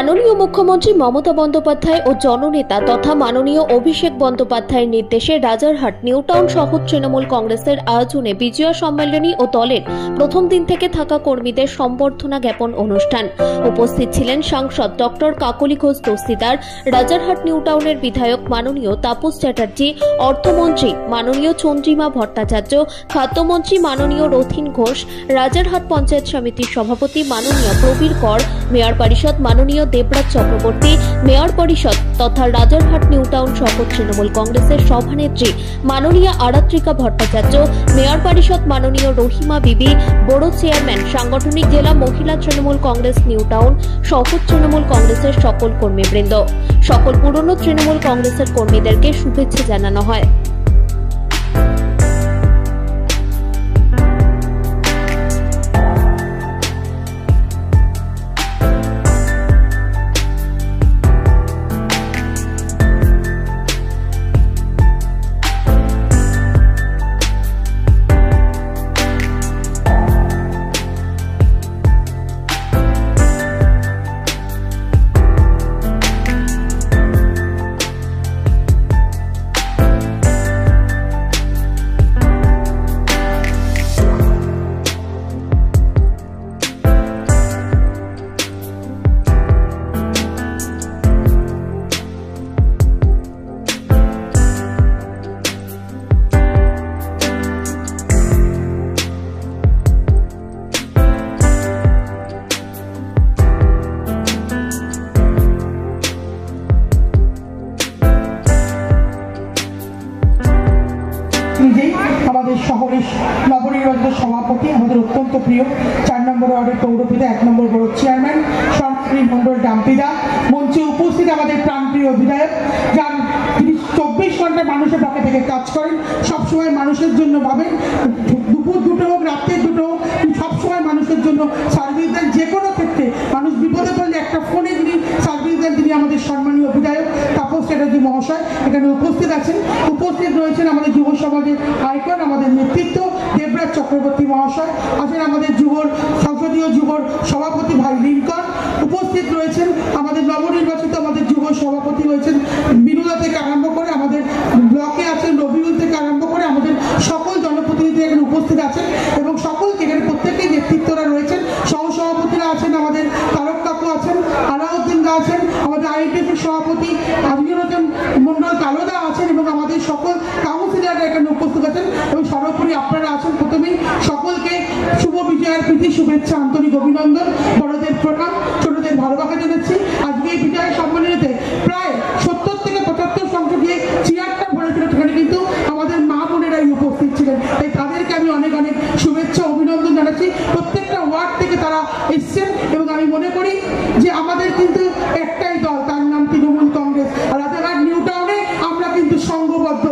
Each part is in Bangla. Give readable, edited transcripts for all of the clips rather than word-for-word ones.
মাননীয় মুখ্যমন্ত্রী মমতা বন্দ্যোপাধ্যায় ও জননেতা তথা মাননীয় অভিষেক বন্দ্যোপাধ্যায়ের নির্দেশে রাজারহাট নিউ টাউন শহর তৃণমূল কংগ্রেসের আয়োজনে বিজয়া সম্মেলনী ও দলের প্রথম দিন থেকে থাকা কর্মীদের সম্বর্ধনা জ্ঞাপন অনুষ্ঠান। উপস্থিত ছিলেন সাংসদ ডক্টর কাকলি ঘোষ দস্তিদার, রাজারহাট নিউ টাউনের বিধায়ক মাননীয় তাপস চ্যাটার্জি, অর্থমন্ত্রী মাননীয় চন্দ্রিমা ভট্টাচার্য, খাদ্যমন্ত্রী মাননীয় রথিন ঘোষ, রাজারহাট পঞ্চায়েত সমিতির সভাপতি মাননীয় প্রবীর কর, মেয়র পরিষদ মাননীয় দেবরাজ চক্রবর্তী, মেয়র পরিষদ তথা রাজারহাট নিউ টাউন শহর তৃণমূল কংগ্রেসের সভানেত্রী মাননীয় আরাত্রিকা ভট্টাচার্য, মেয়র পরিষদ মাননীয় রহিমা বিবি, বড় চেয়ারম্যান সাংগঠনিক জেলা মহিলা তৃণমূল কংগ্রেস নিউ টাউন শহর তৃণমূল কংগ্রেসের সকল কর্মীবৃন্দ, সকল পুরনো তৃণমূল কংগ্রেসের কর্মীদেরকে শুভেচ্ছা জানানো হয়। আমাদের শহরের নবনির্বাচিত সভাপতি, আমাদের অত্যন্ত প্রিয় 4 নম্বর ওয়ার্ডের পৌরপিতা, 1 নম্বর বড় চেয়ারম্যান সরকারি মন্ডল ডাম্পিদা, মঞ্চে উপস্থিত আমাদের প্রাণপ্রিয় বিধায়ক, যার তিনি 24 ঘন্টা মানুষের পক্ষে থেকে কাজ করেন, সবসময় মানুষের জন্য ভাবেন, দুপুর দুটো হোক রাত্রে দুটো হোক সবসময় মানুষের জন্য সার্ভিস দেন। যে কোনো ক্ষেত্রে মানুষ বিপদে পড়লে একটা ফোনে তিনি সার্ভিস দেন। তিনি আমাদের সম্মানীয় বিধায়ক তাপস চ্যাটার্জি মহাশয় এখানে উপস্থিত আছেন। উপস্থিত রয়েছেন আমাদের যুব সমাজের আইকন, আমাদের নেতৃত্ব দেবরাজ চক্রবর্তী মহাশয় আছেন, আমাদের সংসদীয় যুবর সভাপতি ভাই লিঙ্কন উপস্থিত রয়েছেন, আমাদের নবনির্বাচিত আমাদের যুব সভাপতি রয়েছেন বিনোদা থেকে আরম্ভ করে, আমাদের ব্লকে আছেন রবিউল থেকে আরম্ভ করে, আমাদের সকল জনপ্রতিনিধি এখানে উপস্থিত আছেন এবং সকলকে এখানে প্রত্যেকেই নেতৃত্বরা রয়েছেন। সহসভাপতিরা আছেন, আমাদের তারক কাকু আছেন, আলাউদ্দিন দা আছেন, আমাদের আইটিএফের সভাপতি আজমিরুদ্দিন মন্ডল কালোদা আছেন এবং আমাদের সকল কাউন্সিলররা এখানে উপস্থিত আছেন এবং সর্বোপরি আপনারা আছেন। প্রথমেই সকলকে শুভ বিজয়ের প্রীতি শুভেচ্ছা, আন্তরিক অভিনন্দন, বড়দের প্রণাম, ছোটদের ভালোবাসা জানাচ্ছি। আজকে এই বিজয় সম্মেলনীতে প্রায় 70 থেকে 75 সংসদীয় চেয়ারটা ভরেছিল, সেখানে কিন্তু আমাদের মা বোনেরাই উপস্থিত ছিলেন, তাই তাদেরকে আমি অনেক অনেক শুভেচ্ছা অভিনন্দন জানাচ্ছি। প্রত্যেকটা ওয়ার্ড থেকে তারা এসছেন এবং আমি মনে করি যে আমাদের কিন্তু একটাই দল, তার নাম তৃণমূল কংগ্রেস। আর রাজারহাট নিউ টাউনে আমরা কিন্তু সংঘবদ্ধ।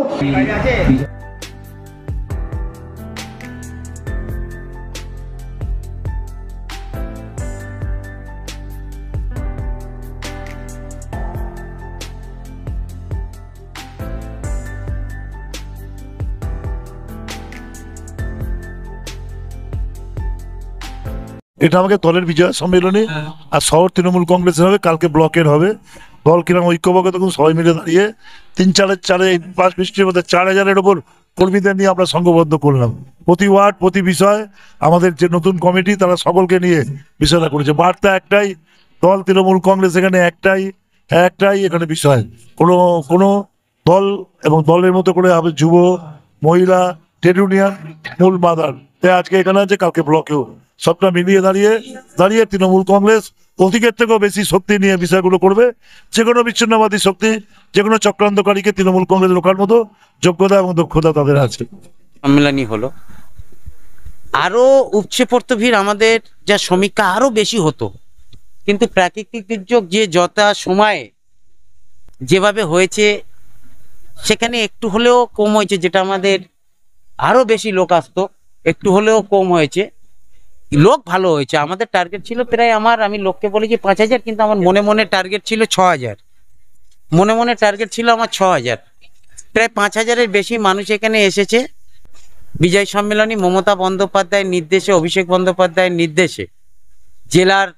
এটা আমাকে দলের বিজয় সম্মেলনে আর শহর তৃণমূল কংগ্রেসের হবে, কালকে ব্লকের হবে। দল কিরম ঐক্যবদ্ধ তখন সবাই মিলে দাঁড়িয়ে 3-4 বৃষ্টির মধ্যে 4000-এর ওপর কর্মীদের নিয়ে আমরা সংঘবদ্ধ করলাম। প্রতি ওয়ার্ড প্রতি বিষয় আমাদের যে নতুন কমিটি তারা সকলকে নিয়ে বিষয়টা করেছে। বার্তা একটাই, দল তৃণমূল কংগ্রেস এখানে একটাই এখানে বিষয়, কোনো দল এবং দলের মতো করে যুব মহিলা ট্রেড ইউনিয়ন মূল মাদার, তাই আজকে এখানে আছে, কালকে ব্লকেও সবটা মিলিয়ে দাঁড়িয়ে তৃণমূল কংগ্রেস অধিকের থেকেও বেশি শক্তি নিয়ে বিষয়গুলো করবে। যে কোনো বিচ্ছিন্নবাদী শক্তি, যে কোনো চক্রান্তকারীকে তৃণমূল কংগ্রেস রোখার মতো যোগ্যতা এবং দক্ষতা তাদের আছে। সম্মেলনী হলো, আরো উপচে পড়তো ভিড়, আমাদের যা সমীক্ষা আরো বেশি হতো, কিন্তু প্রাকৃতিক দুর্যোগ যে যথা সময়ে যেভাবে হয়েছে সেখানে একটু হলেও কম হয়েছে, যেটা আমাদের আরো বেশি লোক আসতো, একটু হলেও কম হয়েছে। লোক ভালো হয়েছে। আমাদের টার্গেট ছিল প্রায়, আমি লোককে বলেছি 5000, কিন্তু আমার মনে মনে টার্গেট ছিল 6000, মনে টার্গেট ছিল আমার 6000। প্রায় 5000-এর বেশি মানুষ এখানে এসেছে। বিজয় সম্মেলনী মমতা বন্দ্যোপাধ্যায়ের নির্দেশে, অভিষেক বন্দ্যোপাধ্যায়ের নির্দেশে জেলার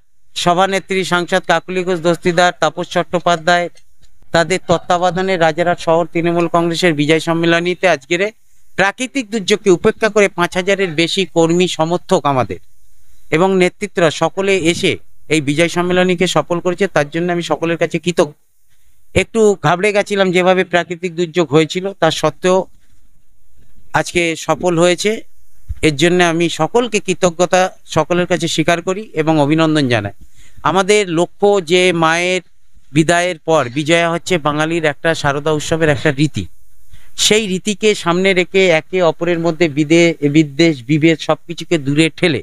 সভানেত্রী সাংসদ কাকলি ঘোষ দস্তিদার, তাপস চট্টোপাধ্যায়, তাদের তত্ত্বাবধানে রাজারহাট শহর তৃণমূল কংগ্রেসের বিজয় সম্মেলনীতে আজকের প্রাকৃতিক দুর্যোগকে উপেক্ষা করে 5,000-এর বেশি কর্মী সমর্থক আমাদের এবং নেতৃত্বরা সকলে এসে এই বিজয় সম্মেলনীকে সফল করেছে। তার জন্য আমি সকলের কাছে কৃতজ্ঞ। একটু ঘাবড়ে গেছিলাম যেভাবে প্রাকৃতিক দুর্যোগ হয়েছিল, তার সত্ত্বেও আজকে সফল হয়েছে। এর জন্য আমি সকলকে কৃতজ্ঞতা সকলের কাছে স্বীকার করি এবং অভিনন্দন জানাই। আমাদের লক্ষ্য যে মায়ের বিদায়ের পর বিজয়া হচ্ছে বাঙালির একটা শারদা উৎসবের একটা রীতি। সেই রীতিকে সামনে রেখে একে অপরের মধ্যে বিদ্বেষ বিভেদ সবকিছুকে দূরে ঠেলে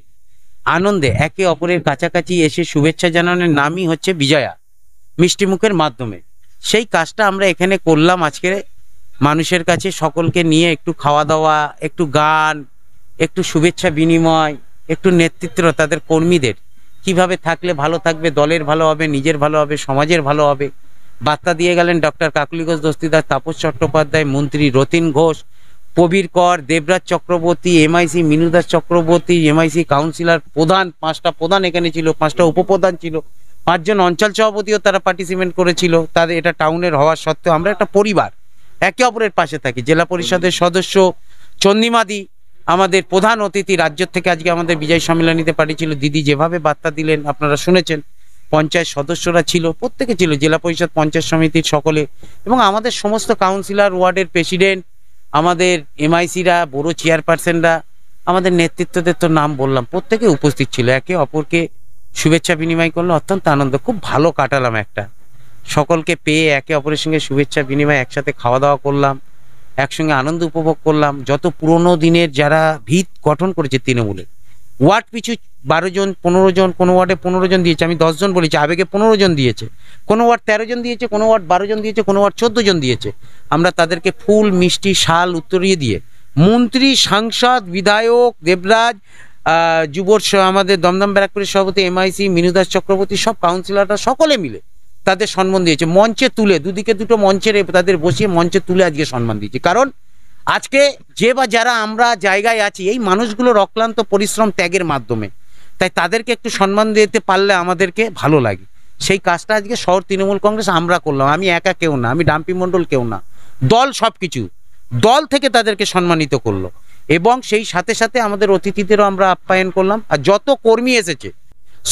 আনন্দে একে অপরের কাছাকাছি এসে শুভেচ্ছা জানানোর নামই হচ্ছে বিজয়া, মিষ্টিমুখের মাধ্যমে। সেই কাজটা আমরা এখানে করলাম আজকে মানুষের কাছে, সকলকে নিয়ে একটু খাওয়া দাওয়া, একটু গান, একটু শুভেচ্ছা বিনিময়, একটু নেতৃত্ব তাদের কর্মীদের কিভাবে থাকলে ভালো থাকবে, দলের ভালো হবে, নিজের ভালো হবে, সমাজের ভালো হবে, বার্তা দিয়ে গেলেন ডক্টর কাকলি ঘোষ দস্তিদার, তাপস চট্টোপাধ্যায়, মন্ত্রী Ratin Ghosh, Prabir Kar, Debraj Chakraborty, MIC Minu Das Chakraborty, MIC councillor প্রধান, 5টা প্রধান এখানে ছিল, 5টা উপপ্রধান ছিল, 5 জন অঞ্চল সভাপতিও তারা পার্টিসিপেট করেছিল। তাদের এটা টাউনের হওয়ার সত্ত্বেও আমরা একটা পরিবার, একে অপরের পাশে থাকি। জেলা পরিষদের সদস্য চন্দিমাদি আমাদের প্রধান অতিথি, রাজ্য থেকে আজকে আমাদের বিজয় সম্মেলনীতে পাঠিয়েছিল। দিদি যেভাবে বার্তা দিলেন আপনারা শুনেছেন। পঞ্চায়েত সদস্যরা ছিল, প্রত্যেকে ছিল, জেলা পরিষদ পঞ্চায়েত সমিতির সকলে, এবং আমাদের সমস্ত কাউন্সিলর, ওয়ার্ডের প্রেসিডেন্ট, আমাদের এমআইসিরা, বড় চেয়ারপারসনরা, আমাদের নেতৃত্বদের তো নাম বললাম, প্রত্যেকে উপস্থিত ছিল। একে অপরকে শুভেচ্ছা বিনিময় করলো, অত্যন্ত আনন্দ, খুব ভালো কাটালাম একটা। সকলকে পেয়ে একে অপরের সঙ্গে শুভেচ্ছা বিনিময়, একসাথে খাওয়া দাওয়া করলাম, একসঙ্গে আনন্দ উপভোগ করলাম। যত পুরনো দিনের যারা ভিত গঠন করেছে তৃণমূলের, ওয়ার্ড পিছু 12 জন 15 জন, কোনো ওয়ার্ডে 15 জন দিয়েছে, আমি 10 জন বলেছি, আবেগে 15 জন দিয়েছে, কোনো ওয়ার্ড 13 জন দিয়েছে, কোনো ওয়ার্ড 12 জন দিয়েছে, কোনো ওয়ার্ড 14 জন দিয়েছে। আমরা তাদেরকে ফুল, মিষ্টি, শাল উত্তরিয়ে দিয়ে মন্ত্রী, সাংসদ, বিধায়ক, দেবরাজ, আমাদের দমদম ব্যারাকপুরের সভাপতি এমআইসি মিনুদাস চক্রবর্তী, সব কাউন্সিলররা সকলে মিলে তাদের সম্মান দিয়েছে। মঞ্চে তুলে, দুদিকে দুটো মঞ্চের তাদের বসিয়ে মঞ্চে তুলে আজকে সম্মান দিয়েছে। কারণ আজকে যে বা যারা আমরা জায়গায় আছি, এই মানুষগুলোর অক্লান্ত পরিশ্রম ত্যাগের মাধ্যমে, তাই তাদেরকে একটু সম্মান দিতে পারলে আমাদেরকে ভালো লাগে। সেই কাজটা আজকে শহর তৃণমূল কংগ্রেস আমরা করলাম। আমি একা কেউ না, আমি ডাম্পি মণ্ডল কেউ না, দল সবকিছু, দল থেকে তাদেরকে সম্মানিত করলো। এবং সেই সাথে সাথে আমাদের অতিথিদেরও আমরা আপ্যায়ন করলাম। আর যত কর্মী এসেছে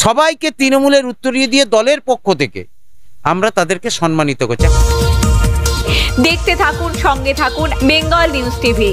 সবাইকে তৃণমূলের উত্তরিয়ে দিয়ে দলের পক্ষ থেকে আমরা তাদেরকে সম্মানিত করছি। দেখতে থাকুন, সঙ্গে থাকুন বেঙ্গল নিউজ টিভি।